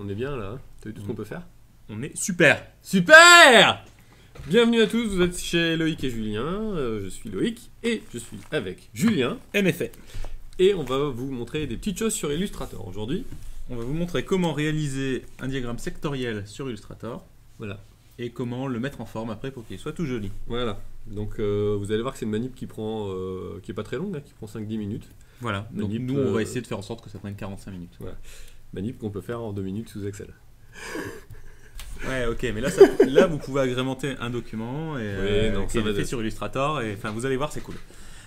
est bien là, hein. T'as vu tout ce qu'on peut faire? On est super. Super! Bienvenue à tous, vous êtes chez Loïc et Julien, je suis Loïc et je suis avec Julien. En effet. Et on va vous montrer des petites choses sur Illustrator aujourd'hui. On va vous montrer comment réaliser un diagramme sectoriel sur Illustrator. Voilà. Et comment le mettre en forme après pour qu'il soit tout joli. Voilà. Donc vous allez voir que c'est une manip qui est pas très longue, hein, qui prend 5-10 minutes. Voilà. Donc Manip, nous on va essayer de faire en sorte que ça prenne 45 minutes. Voilà. Manip qu'on peut faire en 2 minutes sous Excel. Ouais, ok, mais là, là vous pouvez agrémenter un document et qui est fait sur Illustrator et enfin vous allez voir, c'est cool.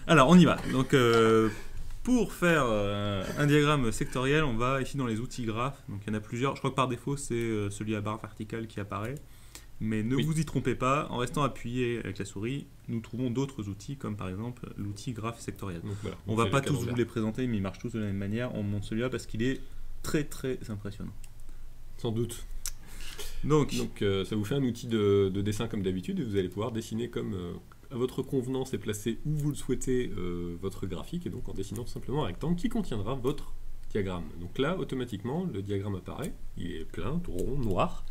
Alors on y va. Donc pour faire un diagramme sectoriel, on va ici dans les outils graphes. Donc il y en a plusieurs. Je crois que par défaut c'est celui à barre verticale qui apparaît. Mais ne vous y trompez pas, en restant appuyé avec la souris, nous trouvons d'autres outils comme par exemple l'outil graphe sectoriel. Donc, voilà. On va pas tous vous les présenter, mais ils marchent tous de la même manière. On monte celui-là parce qu'il est très très impressionnant. Sans doute. Donc ça vous fait un outil de dessin comme d'habitude et vous allez pouvoir dessiner comme à votre convenance et placer où vous le souhaitez votre graphique et donc en dessinant tout simplement un rectangle qui contiendra votre diagramme. Donc là, automatiquement, le diagramme apparaît, il est plein, tout rond, noir,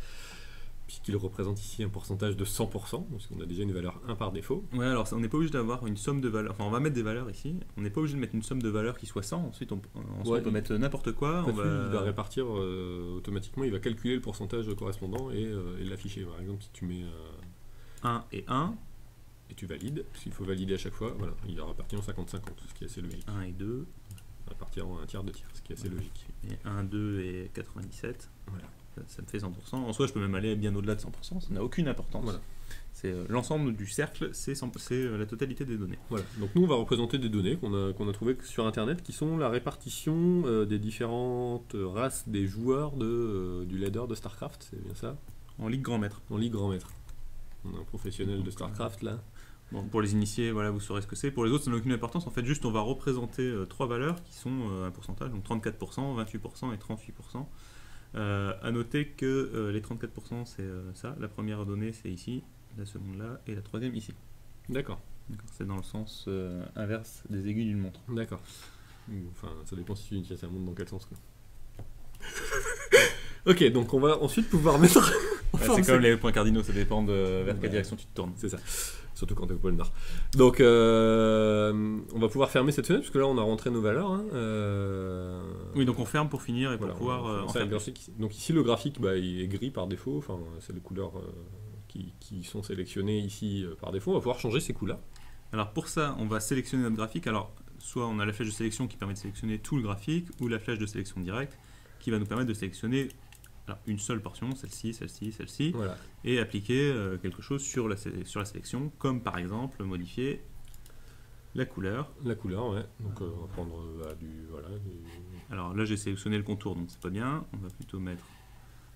puisqu'il représente ici un pourcentage de 100%, parce qu'on a déjà une valeur 1 par défaut. Ouais, alors on n'est pas obligé d'avoir une somme de valeurs, enfin on va mettre des valeurs ici, on n'est pas obligé de mettre une somme de valeurs qui soit 100, ensuite on peut mettre n'importe quoi. Il va répartir automatiquement, il va calculer le pourcentage correspondant et l'afficher. Par exemple, si tu mets 1 et 1, et tu valides, parce qu'il faut valider à chaque fois, voilà, il va répartir en 50-50, ce qui est assez logique. 1 et 2, répartir en 1 tiers, 2 tiers, ce qui est assez logique. Et 1, 2 et 97. Voilà. Ça me fait 100%. En soi, je peux même aller bien au-delà de 100%, ça n'a aucune importance. Voilà. C'est l'ensemble du cercle, c'est la totalité des données. Voilà. Donc nous, on va représenter des données qu'on a trouvées sur Internet, qui sont la répartition des différentes races des joueurs du ladder de StarCraft, c'est bien ça? En ligue grand maître. En ligue grand maître. On a un professionnel de StarCraft là. Bon, pour les initiés, voilà, vous saurez ce que c'est. Pour les autres, ça n'a aucune importance. En fait, juste, on va représenter trois valeurs qui sont un pourcentage, donc 34%, 28% et 38%. À noter que les 34% c'est ça, la première donnée c'est ici, la seconde là et la troisième ici. D'accord. C'est dans le sens inverse des aiguilles d'une montre. D'accord. Enfin, ça dépend si tu utilises la montre dans quel sens. Quoi. Ok, donc on va ensuite pouvoir mettre... c'est comme les points cardinaux, ça dépend de vers quelle direction tu te tournes. C'est ça. Surtout quand tu es au pôle Nord. Donc, on va pouvoir fermer cette fenêtre, parce que là, on a rentré nos valeurs. Hein, Oui, donc on ferme pour finir et pour voilà, pouvoir en faire graphique. Donc ici, le graphique, il est gris par défaut. Enfin, c'est les couleurs qui sont sélectionnées ici par défaut. On va pouvoir changer ces couleurs. Alors pour ça, on va sélectionner notre graphique. Alors, soit on a la flèche de sélection qui permet de sélectionner tout le graphique, ou la flèche de sélection directe qui va nous permettre de sélectionner une seule portion, celle-ci, celle-ci, celle-ci, voilà. Et appliquer quelque chose sur la sélection, comme par exemple modifier la couleur. La couleur, ouais. Donc on va prendre Alors là j'ai sélectionné le contour, donc c'est pas bien. On va plutôt mettre...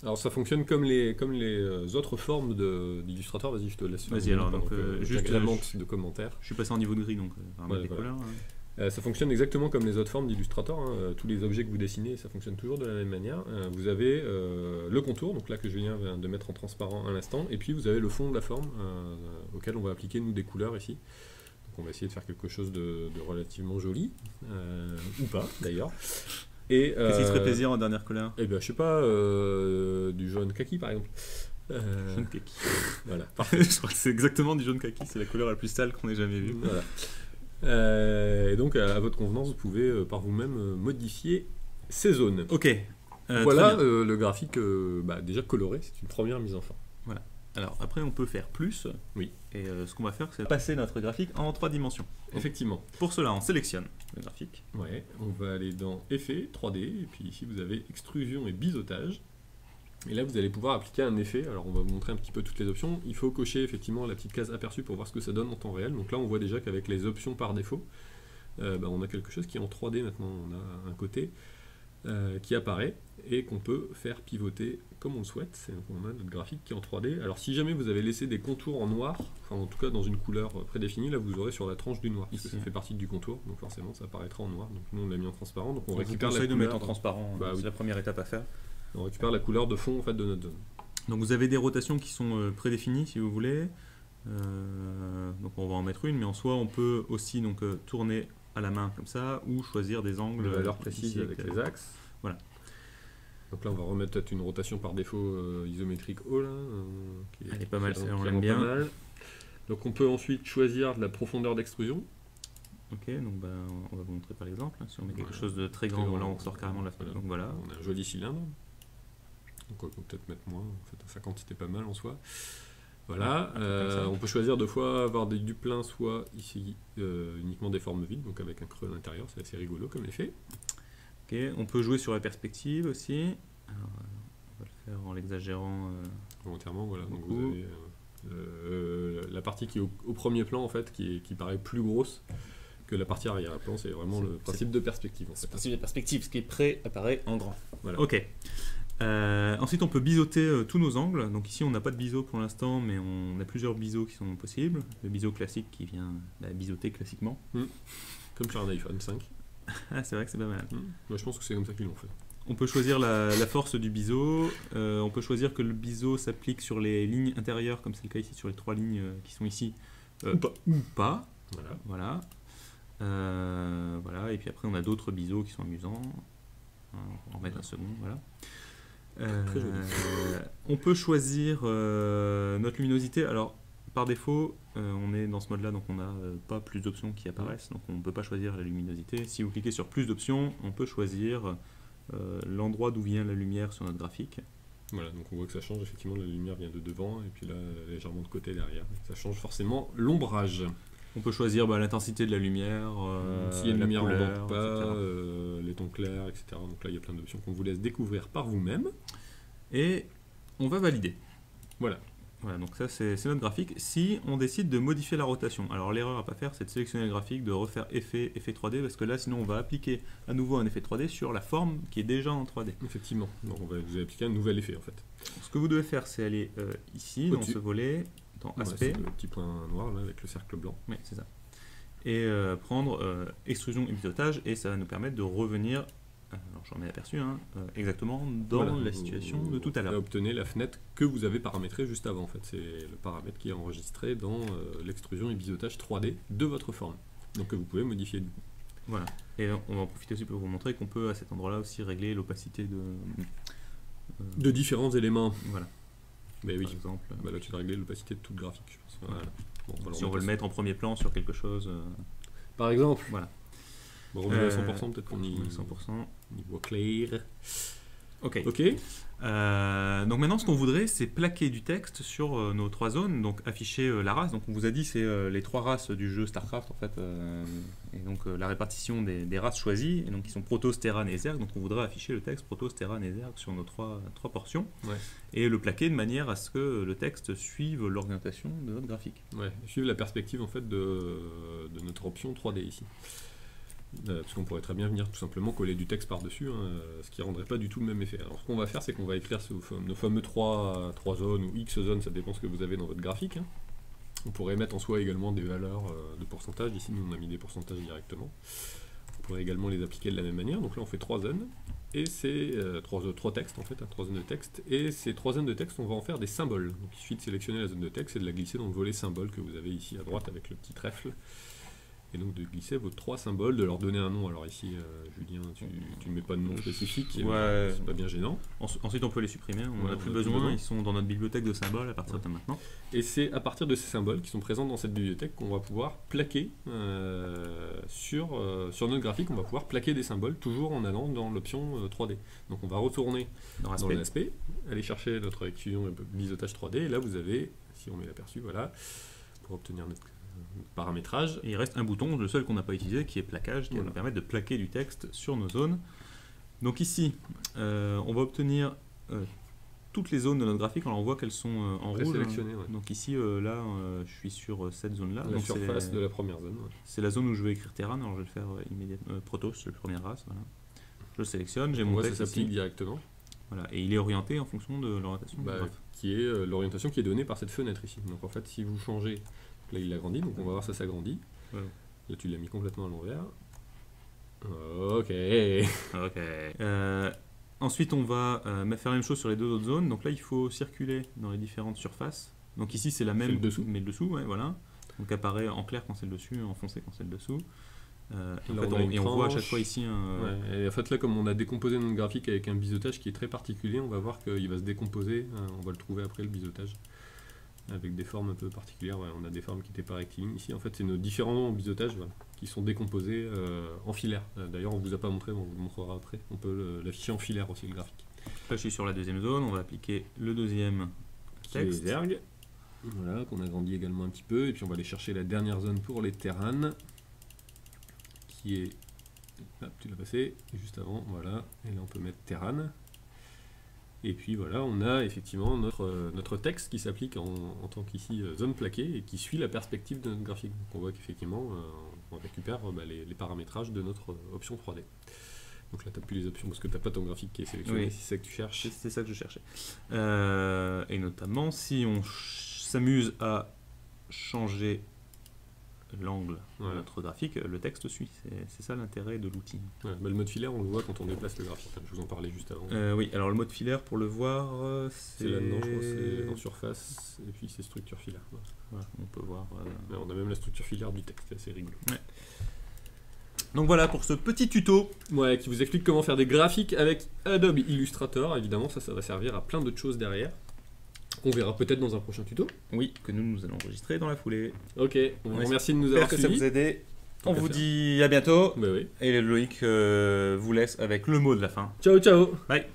Alors ça fonctionne comme les autres formes d'Illustrator. Vas-y, je te laisse. Vas-y, alors donc juste la lente de commentaires. Je suis passé en niveau de gris, donc des couleurs. Ça fonctionne exactement comme les autres formes d'Illustrator, hein. Tous les objets que vous dessinez, ça fonctionne toujours de la même manière. Vous avez le contour, donc là que Julien vient de mettre en transparent à l'instant, et puis vous avez le fond de la forme auquel on va appliquer nous des couleurs ici. Donc on va essayer de faire quelque chose de relativement joli, ou pas d'ailleurs. Qu'est-ce qui te ferait plaisir en dernière couleur? Eh bien je sais pas, du jaune kaki par exemple. Jaune kaki. Voilà. Parfait. Je crois que c'est exactement du jaune kaki, c'est la couleur la plus sale qu'on ait jamais vue. Voilà. Et donc à votre convenance, vous pouvez par vous-même modifier ces zones. Ok. Voilà le graphique déjà coloré, c'est une première mise en forme. Voilà. Alors après on peut faire plus. Oui. Et ce qu'on va faire c'est passer notre graphique en 3 dimensions. Effectivement. Pour cela on sélectionne le graphique. Ouais, on va aller dans Effet, 3D, et puis ici vous avez Extrusion et Biseautage. Et là, vous allez pouvoir appliquer un effet. Alors, on va vous montrer un petit peu toutes les options. Il faut cocher effectivement la petite case aperçu pour voir ce que ça donne en temps réel. Donc là, on voit déjà qu'avec les options par défaut, on a quelque chose qui est en 3D maintenant. On a un côté qui apparaît et qu'on peut faire pivoter comme on le souhaite. Donc, on a notre graphique qui est en 3D. Alors, si jamais vous avez laissé des contours en noir, enfin en tout cas dans une couleur prédéfinie, là, vous aurez sur la tranche du noir. Parce que ça fait partie du contour. Donc forcément, ça apparaîtra en noir. Donc nous, on l'a mis en transparent. Donc on récupère la couleur. de mettre en transparent. C'est la première étape à faire. On récupère la couleur de fond en fait, de notre zone. Donc vous avez des rotations qui sont prédéfinies si vous voulez. Donc on va en mettre une, mais en soi on peut aussi tourner à la main comme ça ou choisir des angles. De valeur précise avec les axes. Voilà. Donc là, on va remettre peut-être une rotation par défaut isométrique haut, là. Elle est pas mal, on l'aime bien. Donc on peut ensuite choisir de la profondeur d'extrusion. Ok, donc on va vous montrer par exemple. Si on met quelque chose de très grand, là on sort carrément la fenêtre. Donc voilà. On a un joli cylindre. Donc on peut peut-être mettre moins. En fait, à 50 c'était pas mal en soi. Voilà. On peut choisir deux fois avoir du plein, soit ici uniquement des formes vides, donc avec un creux à l'intérieur. C'est assez rigolo comme effet. Ok, on peut jouer sur la perspective aussi. Alors, on va le faire en l'exagérant volontairement. Voilà. Donc vous avez la partie qui est au premier plan en fait, qui paraît plus grosse que la partie arrière-plan. C'est vraiment le principe de perspective. En fait. Le principe de perspective, ce qui est prêt apparaît en grand. Voilà. Ok. Ensuite, on peut biseauter tous nos angles. Donc ici, on n'a pas de biseau pour l'instant, mais on a plusieurs biseaux qui sont possibles. Le biseau classique qui vient biseauter classiquement. Comme sur un iPhone 5. Ah, c'est vrai que c'est pas mal. Moi, je pense que c'est comme ça qu'ils l'ont fait. On peut choisir la force du biseau. On peut choisir que le biseau s'applique sur les lignes intérieures, comme c'est le cas ici sur les 3 lignes qui sont ici, ou pas. Voilà. Voilà. Et puis après, on a d'autres biseaux qui sont amusants. On va en remettre un second. Voilà. On peut choisir notre luminosité. Alors, par défaut, on est dans ce mode-là, donc on n'a pas plus d'options qui apparaissent. Donc, on ne peut pas choisir la luminosité. Si vous cliquez sur plus d'options, on peut choisir l'endroit d'où vient la lumière sur notre graphique. Voilà, donc on voit que ça change. Effectivement, la lumière vient de devant et puis là, légèrement de côté derrière. Ça change forcément l'ombrage. On peut choisir l'intensité de la lumière, s'il y a une lumière en pas, les tons clairs, etc. Donc là, il y a plein d'options qu'on vous laisse découvrir par vous-même. Et on va valider. Voilà. Voilà, donc ça c'est notre graphique. Si on décide de modifier la rotation, alors l'erreur à ne pas faire, c'est de sélectionner le graphique, de refaire effet 3D, parce que là sinon on va appliquer à nouveau un effet 3D sur la forme qui est déjà en 3D. Effectivement, donc vous allez appliquer un nouvel effet en fait. Ce que vous devez faire, c'est aller ici, dans ce volet, dans aspect. Le petit point noir là avec le cercle blanc. Oui, c'est ça. Et prendre extrusion et biseautage, et ça va nous permettre de revenir, alors j'en ai aperçu, exactement dans la situation de tout à l'heure. Obtenez la fenêtre que vous avez paramétrée juste avant en fait. C'est le paramètre qui est enregistré dans l'extrusion et biseautage 3D de votre forme. Donc que vous pouvez modifier du coup. Voilà. Et on va en profiter aussi pour vous montrer qu'on peut à cet endroit-là aussi régler l'opacité de différents éléments. Voilà. Mais oui, par exemple, là tu dois régler l'opacité de tout le graphique, je pense. Voilà. Bon, si on veut le mettre en premier plan sur quelque chose. Par exemple. Voilà. Bon, on à 100%, peut-être qu'on y 100%. On y voit clair. Ok. Donc maintenant, ce qu'on voudrait, c'est plaquer du texte sur nos 3 zones, donc afficher la race. Donc on vous a dit, c'est les 3 races du jeu StarCraft, en fait, et donc la répartition des races choisies, et donc qui sont Protoss, Terran et Zerg. Donc on voudrait afficher le texte Protoss, Terran et Zerg sur nos 3 portions, et le plaquer de manière à ce que le texte suive l'orientation de notre graphique. Ouais, suive la perspective en fait de notre option 3D ici. Parce qu'on pourrait très bien venir tout simplement coller du texte par-dessus, ce qui ne rendrait pas du tout le même effet. Alors ce qu'on va faire, c'est qu'on va écrire nos fameux 3 zones ou X zones, ça dépend ce que vous avez dans votre graphique. On pourrait mettre en soi également des valeurs de pourcentage. Ici, nous on a mis des pourcentages directement. On pourrait également les appliquer de la même manière. Donc là, on fait 3 zones, et c'est 3 textes en fait, 3 zones de texte. Et ces 3 zones de texte, on va en faire des symboles. Donc il suffit de sélectionner la zone de texte et de la glisser dans le volet symbole que vous avez ici à droite avec le petit trèfle. Et donc de glisser vos 3 symboles, de leur donner un nom. Alors ici, Julien, tu ne mets pas de nom spécifique, c'est pas bien gênant. Ensuite, on peut les supprimer, on n'a plus besoin, ils sont dans notre bibliothèque de symboles à partir de maintenant. Et c'est à partir de ces symboles qui sont présents dans cette bibliothèque qu'on va pouvoir plaquer sur notre graphique, on va pouvoir plaquer des symboles, toujours en allant dans l'option 3D. Donc on va retourner dans l'aspect, aller chercher notre extrusion et biseautage 3D, et là vous avez, si on met l'aperçu, voilà, pour obtenir notre paramétrage. Et il reste un bouton, le seul qu'on n'a pas utilisé, qui est plaquage, qui va nous permettre de plaquer du texte sur nos zones. Donc ici, on va obtenir toutes les zones de notre graphique. Alors on voit qu'elles sont en rouge. Donc ici, là, je suis sur cette zone-là. La surface de la première zone. C'est la zone où je vais écrire Terran. Alors je vais le faire immédiatement. Protoss, c'est la première race. Voilà. Je le sélectionne, j'ai mon texte ici. Directement. Voilà. Et il est orienté en fonction de l'orientation. Qui est l'orientation qui est donnée par cette fenêtre ici. Donc en fait, si vous changez. Là, il agrandit, donc on va voir ça s'agrandit. Là, tu l'as mis complètement à l'envers. Ok. Ensuite, on va faire la même chose sur les 2 autres zones. Donc là, il faut circuler dans les différentes surfaces. Donc ici, c'est la même, le dessous. mais le dessous, voilà. Donc apparaît en clair quand c'est le dessus, en foncé quand c'est le dessous. Et on voit à chaque fois ici et en fait là, comme on a décomposé notre graphique avec un biseautage qui est très particulier, on va voir qu'il va se décomposer, on va le trouver après le biseautage, avec des formes un peu particulières. On a des formes qui n'étaient pas rectilignes ici. En fait, c'est nos différents biseautages qui sont décomposés en filaire. D'ailleurs, on ne vous a pas montré, on vous le montrera après. On peut l'afficher en filaire aussi, le graphique. Là, je suis sur la deuxième zone, on va appliquer le deuxième texte. Les ergs. Voilà, qu'on agrandit également un petit peu. Et puis on va aller chercher la dernière zone pour les terranes, qui est... Hop, tu l'as passé, juste avant, voilà. Et là, on peut mettre terrane. Et puis voilà, on a effectivement notre texte qui s'applique en tant qu'ici zone plaquée et qui suit la perspective de notre graphique. Donc on voit qu'effectivement, on récupère les paramétrages de notre option 3D. Donc là, tu n'as plus les options parce que tu n'as pas ton graphique qui est sélectionné, si c'est ça que tu cherches. C'est ça que je cherchais. Et notamment, si on s'amuse à changer l'angle de notre graphique, le texte suit. C'est ça l'intérêt de l'outil. Ouais, le mode filaire, on le voit quand on déplace le graphique. Je vous en parlais juste avant. Oui, alors le mode filaire, pour le voir, c'est là-dedans, je crois, c'est en surface, et puis c'est structure filaire. Voilà, on peut voir. Mais on a même la structure filaire du texte, c'est assez rigolo. Ouais. Donc voilà pour ce petit tuto. Ouais, qui vous explique comment faire des graphiques avec Adobe Illustrator. Évidemment, ça va servir à plein d'autres choses derrière. On verra peut-être dans un prochain tuto. Oui, que nous allons enregistrer dans la foulée. Ok, on vous remercie de nous avoir suivis. J'espère que ça vous a aidé. On vous dit à bientôt. Bah oui. Et Loïc vous laisse avec le mot de la fin. Ciao, ciao. Bye.